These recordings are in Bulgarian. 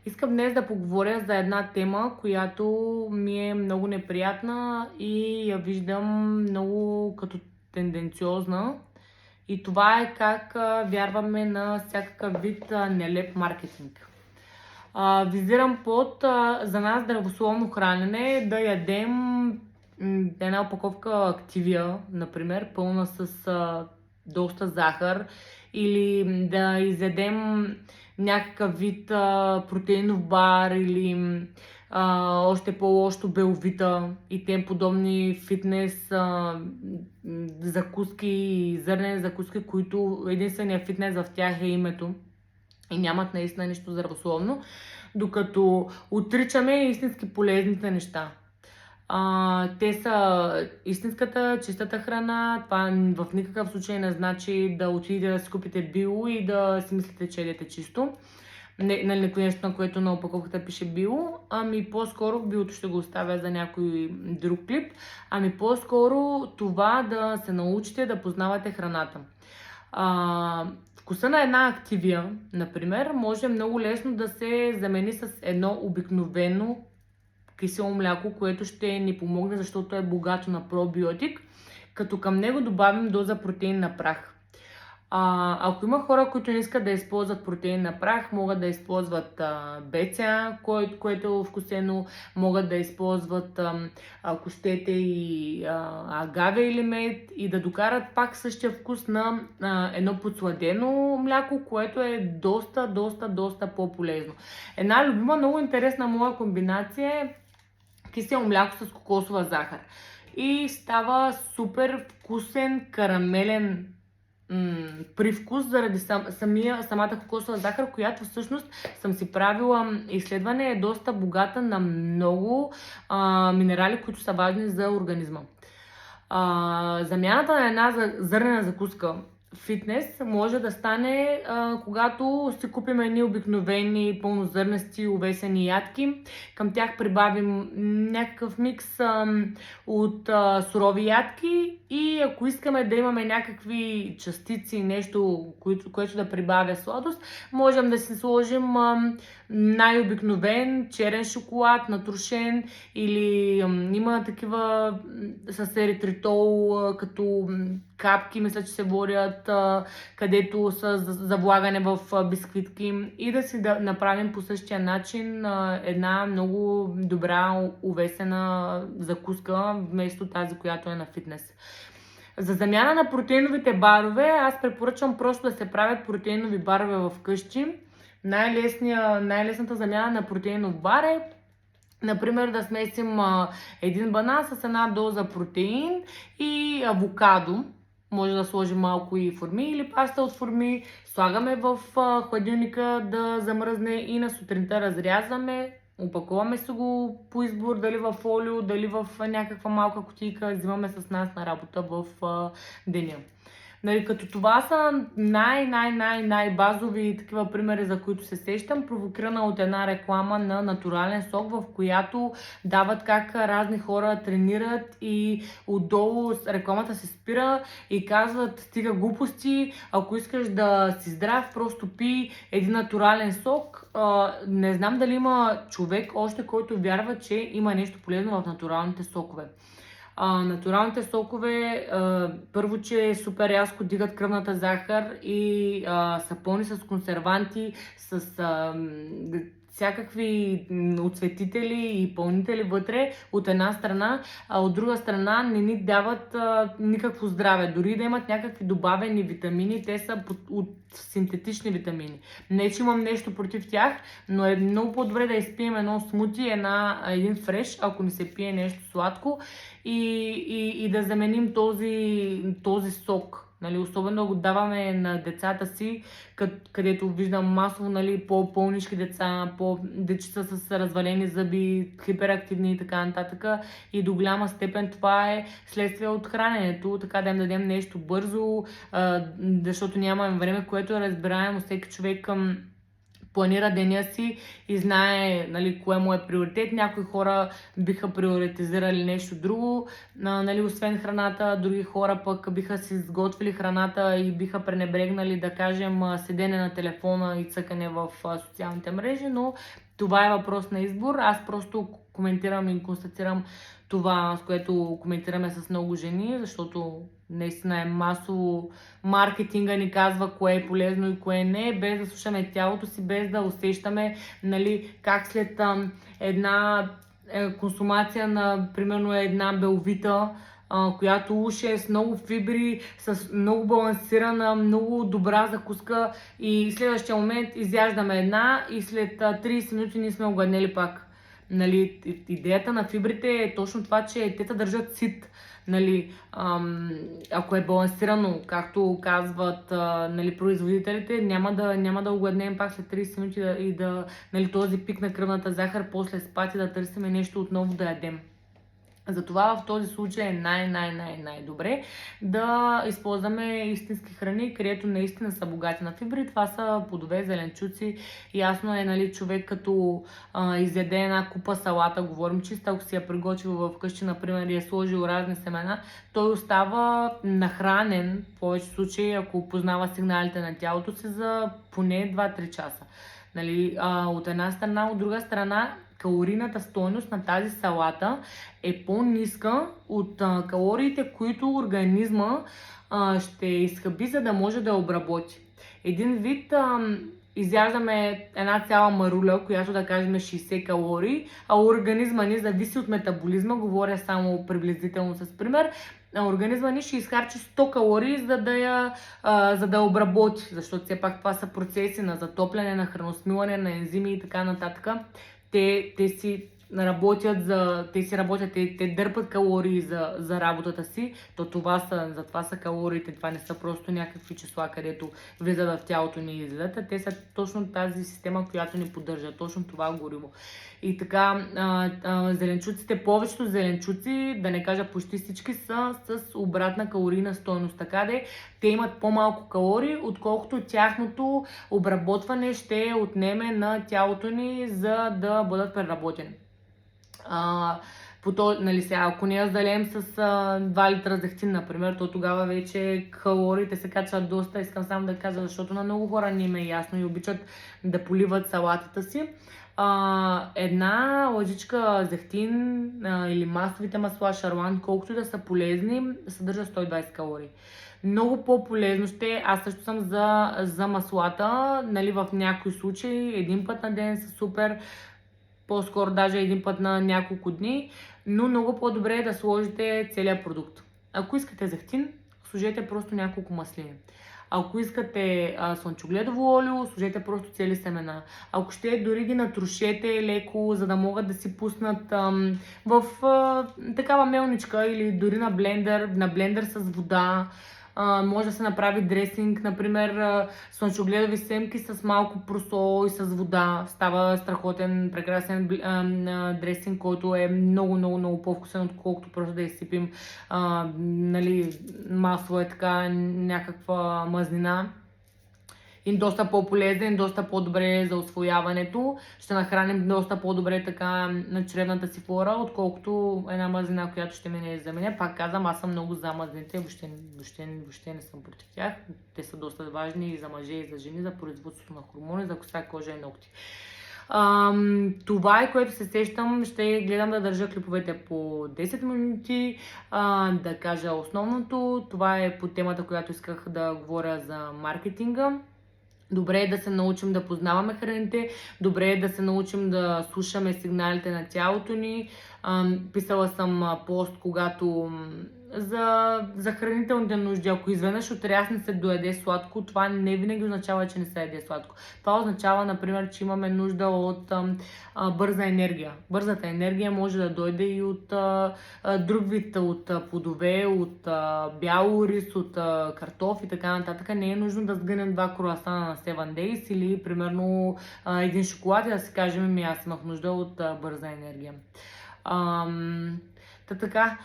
Искам днес да поговоря за една тема, която ми е много неприятна и я виждам много като тенденциозна. И това е как вярваме на всякакъв вид нелеп маркетинг. Визирам под за нас здравословно хранене да ядем една опаковка активия, например, пълна с доста захар, или да изядем някакъв вид протеинов бар, или още по-лошо беловита и тем подобни фитнес закуски и зърнени закуски, които единственият фитнес в тях е името и нямат наистина нищо здравословно, докато отричаме истински полезните неща. Те са истинската, чистата храна. Това в никакъв случай не значи да отидете да си купите био и да си мислите, че едете чисто. Нали, някой нещо, на което на опаковката пише био, ами по-скоро биото ще го оставя за някой друг клип, ами по-скоро това да се научите да познавате храната. Вкуса на една активия, например, може много лесно да се замени с едно обикновено кисело мляко, което ще ни помогне, защото е богато на пробиотик, като към него добавим доза протеин на прах. Ако има хора, които не искат да използват протеин на прах, могат да използват беца, което е вкусено, могат да използват, ако щете, и агаве или мед и да докарат пак същия вкус на едно подсладено мляко, което е доста по-полезно. Една любима, много интересна моя комбинация е кисело мляко с кокосова захар. И става супер вкусен карамелен привкус заради самата кокосова захар, която всъщност съм си правила изследване, е доста богата на много минерали, които са важни за организма. Замяната на една зърнена закуска фитнес може да стане, когато си купим едни обикновени пълнозърнести увесени ядки. Към тях прибавим някакъв микс от сурови ядки и ако искаме да имаме някакви частици, нещо, което да прибавя сладост, можем да си сложим най-обикновен черен шоколад, натрушен, или има такива с еритритол, като капки, мисля, че се водят, където са за влагане в бисквитки, и да си да направим по същия начин една много добра увесена закуска, вместо тази, която е на фитнес. За замяна на протеиновите барове, аз препоръчвам просто да се правят протеинови барове вкъщи. Най-лесната замяна на протеинов бар е, например, да смесим един банан с една доза протеин и авокадо. Може да сложим малко и форми или паста от форми. Слагаме в хладилника да замръзне и на сутринта разрязваме. Опаковаме се го по избор, дали в фолио, дали в някаква малка кутийка, взимаме с нас на работа в деня. Нали, като това са най-базови такива примери, за които се сещам, провокирана от една реклама на натурален сок, в която дават как разни хора тренират и отдолу рекламата се спира и казват: стига глупости, ако искаш да си здрав, просто пи един натурален сок. Не знам дали има човек още, който вярва, че има нещо полезно в натуралните сокове. Натуралните сокове, първо, че супер рязко дигат кръвната захар и са пълни с консерванти, с всякакви отцветители и пълнители вътре от една страна, а от друга страна не ни дават никакво здраве. Дори да имат някакви добавени витамини, те са от синтетични витамини. Не, че имам нещо против тях, но е много по-добре да изпием едно смути, един фреш, ако не се пие нещо сладко, и да заменим този сок. Нали, особено да го даваме на децата си, където виждам масово, нали, по-пълнички деца, дечица с развалени зъби, хиперактивни и така нататък. И до голяма степен това е следствие от храненето, така да им дадем нещо бързо, защото нямаме време, което е разбираемо. Всеки човек планира деня си и знае, нали, кое му е приоритет. Някои хора биха приоритизирали нещо друго, нали, освен храната, други хора пък биха си сготвили храната и биха пренебрегнали, да кажем, седене на телефона и цъкане в социалните мрежи, но това е въпрос на избор. Аз просто коментирам и констатирам това, с което коментираме с много жени, защото наистина е масово маркетинга ни казва кое е полезно и кое не, без да слушаме тялото си, без да усещаме, нали, как след една консумация на примерно една белвита, която уж е с много фибри, с много балансирана, много добра закуска и следващия момент изяждаме една и след 30 минути ние сме огладнели пак. Нали, идеята на фибрите е точно това, че те те държат сит. Нали, ако е балансирано, както казват нали, производителите, няма да огладнем пак след 30 минути и да нали, този пик на кръвната захар после спати да търсим нещо отново да ядем. Затова в този случай е най-добре да използваме истински храни, където наистина са богати на фибри. Това са плодове, зеленчуци. Ясно е, нали, човек като изяде една купа салата, говорим чиста, ако си я приготвил вкъщи, например, и е сложил разни семена, той остава нахранен, в повече случаи, ако познава сигналите на тялото си, за поне 2-3 часа. Нали, от една страна, от друга страна, калорийната стойност на тази салата е по-ниска от калориите, които организма ще изхъби, за да може да я обработи. Един вид изяждаме една цяла маруля, която да кажем 60 калории, а организма ни зависи от метаболизма, говоря само приблизително с пример, организма ни ще изхарчи 100 калории, за да обработи, защото все пак това са процеси на затопляне, на храносмилане, на ензими и така нататък. Те си работят, те дърпат калории за работата си, затова са калориите, това не са просто някакви числа, където влизат в тялото ни и излизат, те са точно тази система, която ни поддържа, точно това гориво. И така, зеленчуците, повечето зеленчуци, да не кажа почти всички, са с обратна калорийна стойност, така де те имат по-малко калории, отколкото тяхното обработване ще отнеме на тялото ни, за да бъдат преработени. Нали, сега, ако не я залеем с 2 литра зехтин, например, то тогава вече калориите се качват доста. Искам само да кажа, защото на много хора не им е ясно и обичат да поливат салатата си. Една лъжичка зехтин или масовите масла, шарлан, колкото да са полезни, съдържа 120 калории. Много по-полезно ще, аз също съм за маслата, нали, в някои случаи, един път на ден са супер, по-скоро даже един път на няколко дни, но много по-добре е да сложите целият продукт. Ако искате зехтин, сложете просто няколко маслини. Ако искате слънчогледово олио, сложете просто цели семена. Ако ще, дори ги натрушете леко, за да могат да си пуснат в такава мелничка или дори на блендер с вода. Може да се направи дресинг, например слънчогледови семки с малко просол и с вода. Става страхотен, прекрасен дресинг, който е много по-вкусен, отколкото просто да изсипим нали, масло е така някаква мазнина. И доста по-полезен, доста по-добре за усвояването. Ще нахраним доста по-добре така на чревната си флора, отколкото една мазнина, която ще мине за мен. Пак казвам, аз съм много за мазнините, въобще не съм против тях. Те са доста важни и за мъже, и за жени, за производството на хормони, за коса, кожа и ногти. Това е, което се сещам. Ще гледам да държа клиповете по 10 минути, да кажа основното. Това е по темата, която исках да говоря за маркетинга. Добре е да се научим да познаваме храните, добре е да се научим да слушаме сигналите на тялото ни. Писала съм пост, когато за хранителните нужди. Ако изведнъж отрясне се доеде сладко, това не винаги означава, че не се яде сладко. Това означава, например, че имаме нужда от бърза енергия. Бързата енергия може да дойде и от друг вид, от плодове, от бял рис, от картоф и така нататък. Не е нужно да сгънем 2 круасана на 7 Days или примерно един шоколад и да си кажем, аз имах нужда от бърза енергия. Та така,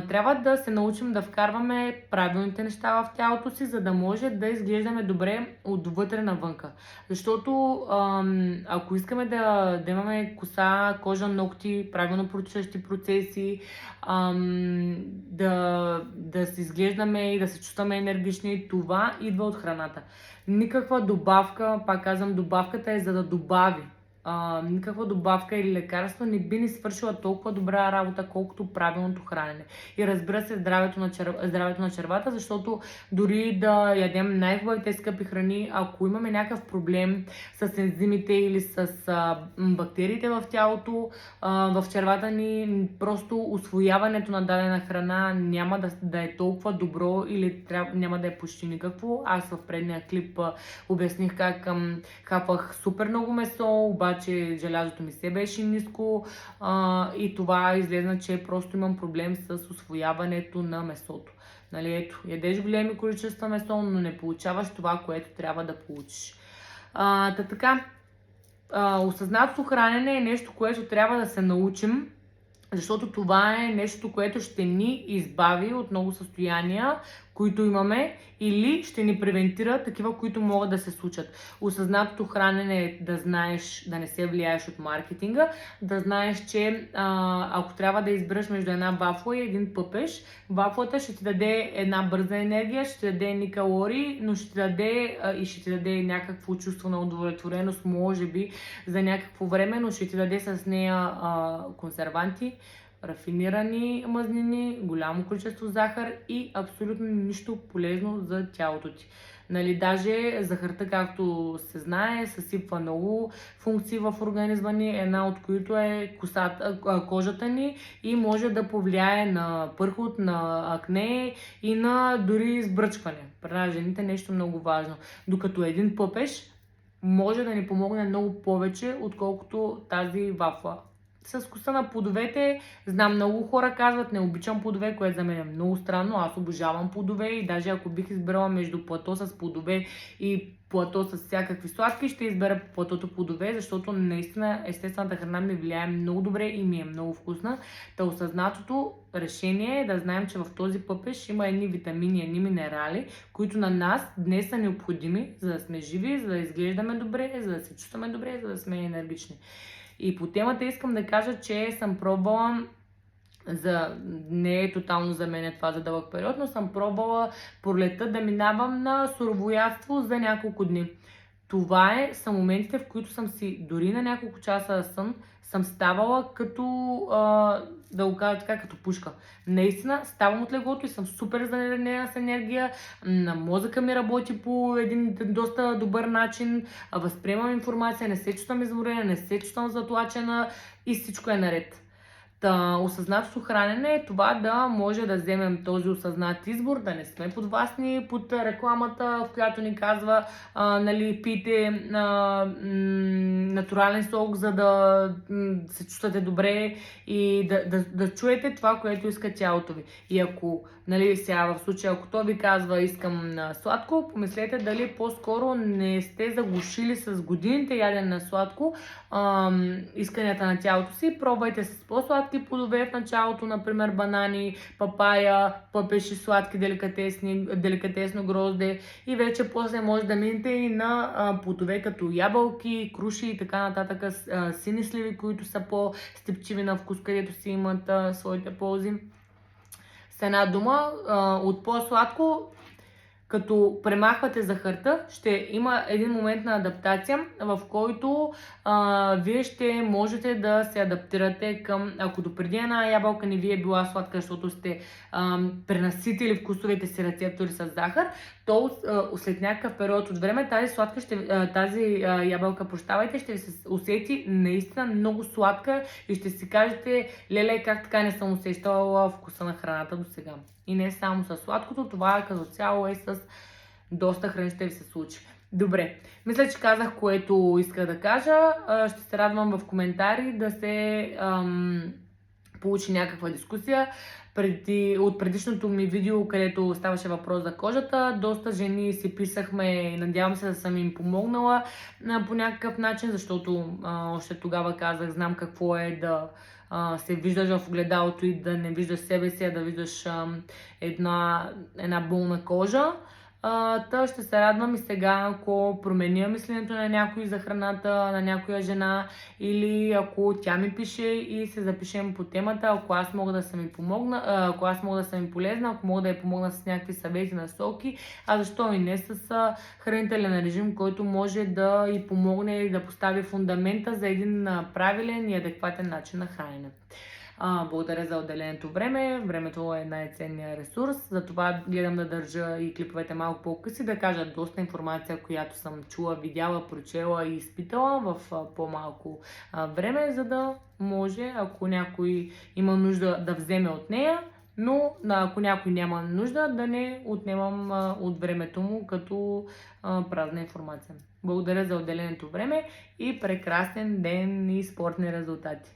трябва да се научим да вкарваме правилните неща в тялото си, за да може да изглеждаме добре отвътре навънка. Защото ако искаме да имаме коса, кожа, ногти, правилно протичащи процеси, да се изглеждаме и да се чувстваме енергични, това идва от храната. Никаква добавка, пак казвам, добавката е за да добави. Никаква добавка или лекарство не би ни свършила толкова добра работа, колкото правилното хранене. И разбира се, здравето на червата, защото дори да ядем най-хубавите скъпи храни, ако имаме някакъв проблем с ензимите или с бактериите в тялото, в червата ни, просто усвояването на дадена храна няма да е толкова добро или няма да е почти никакво. Аз в предния клип обясних как хапах супер много месо, обаче желязото ми се беше ниско и това излезна, че просто имам проблем с усвояването на месото. Нали, ето, ядеш големи количества месо, но не получаваш това, което трябва да получиш. Така, осъзнатото хранене е нещо, което трябва да се научим, защото това е нещо, което ще ни избави от много състояния, които имаме, или ще ни превентира такива, които могат да се случат. Осъзнатото хранене е да знаеш, да не се влияеш от маркетинга, да знаеш, че ако трябва да избереш между една вафла и един пъпеш, вафлата ще ти даде една бърза енергия, ще ти даде ни калории, но ще ти даде някакво чувство на удовлетвореност, може би за някакво време, но ще ти даде с нея консерванти, рафинирани мазнини, голямо количество захар и абсолютно нищо полезно за тялото ти. Нали, даже захарта, както се знае, съсипва много функции в организма ни, една от които е кожата ни и може да повлияе на пърхот, на акне и на дори избръчване. При нас жените нещо много важно. Докато един пъпеш може да ни помогне много повече, отколкото тази вафла. С вкуса на плодовете, знам, много хора казват, не обичам плодове, което за мен е много странно. Аз обожавам плодове и даже ако бих избрала между плато с плодове и плато с всякакви сладки, ще избера платото плодове, защото наистина естествената храна ми влияе много добре и ми е много вкусна. Та осъзнатото решение е да знаем, че в този пъпеш има едни витамини, едни минерали, които на нас днес са необходими, за да сме живи, за да изглеждаме добре, за да се чувстваме добре, за да сме енергични. И по темата искам да кажа, че съм пробвала, не е тотално за мен това за дълъг период, но съм пробвала пролетта да минавам на суровоядство за няколко дни. Това са моментите, в които съм си, дори на няколко часа сън, съм ставала като, да го кажа така, като пушка. Наистина, ставам от леглото и съм супер зарядена с енергия, на мозъка ми работи по един доста добър начин, възприемам информация, не се чувствам изморена, не се чувствам затлачена и всичко е наред. Осъзнатото хранене е това да може да вземем този осъзнат избор, да не сме подвластни под рекламата, в която ни казва, нали, пийте натурален сок, за да се чувствате добре и да чуете това, което иска тялото ви. И ако, нали, сега в случая, ако той ви казва искам сладко, помислете дали по-скоро не сте заглушили с годините ядене на сладко исканията на тялото си. Пробвайте с по-сладки плодове в началото, например банани, папая, пъпеши, сладки, деликатесно грозде и вече после може да минете и на плодове като ябълки, круши и така нататък, сини сливи, които са по-степчиви на вкус, където си имат своите ползи. С една дума, от по-сладко, като премахвате захарта, ще има един момент на адаптация, в който вие ще можете да се адаптирате към, ако допреди една ябълка не ви е била сладка, защото сте пренаситили вкусовете си рецептори с захар, то след някакъв период от време тази ябълка, ще ви се усети наистина много сладка и ще си кажете, леле, как така не съм усещала вкуса на храната до сега. И не само с сладкото, това като цяло е с доста храни ще ви се случи. Добре, мисля, че казах, което исках да кажа. Ще се радвам в коментари да се получи някаква дискусия. От предишното ми видео, където ставаше въпрос за кожата, доста жени си писахме, надявам се да съм им помогнала по някакъв начин, защото още тогава казах, знам какво е да се виждаш в огледалото и да не виждаш себе си, а да виждаш една болна кожа. Та ще се радвам и сега, ако променя мисленето на някой за храната, на някоя жена, или ако тя ми пише и се запишем по темата, ако аз мога да съм и помогна, ако аз мога да съм и полезна, ако мога да я помогна с някакви съвети, насоки, а защо и не с хранителен режим, който може да и помогне и да постави фундамента за един правилен и адекватен начин на хранене. Благодаря за отделеното време. Времето е най-ценният ресурс, затова гледам да държа и клиповете малко по-къси, да кажа доста информация, която съм чула, видяла, прочела и изпитала в по-малко време, за да може, ако някой има нужда, да вземе от нея, но ако някой няма нужда, да не отнемам от времето му като празна информация. Благодаря за отделеното време и прекрасен ден и спортни резултати!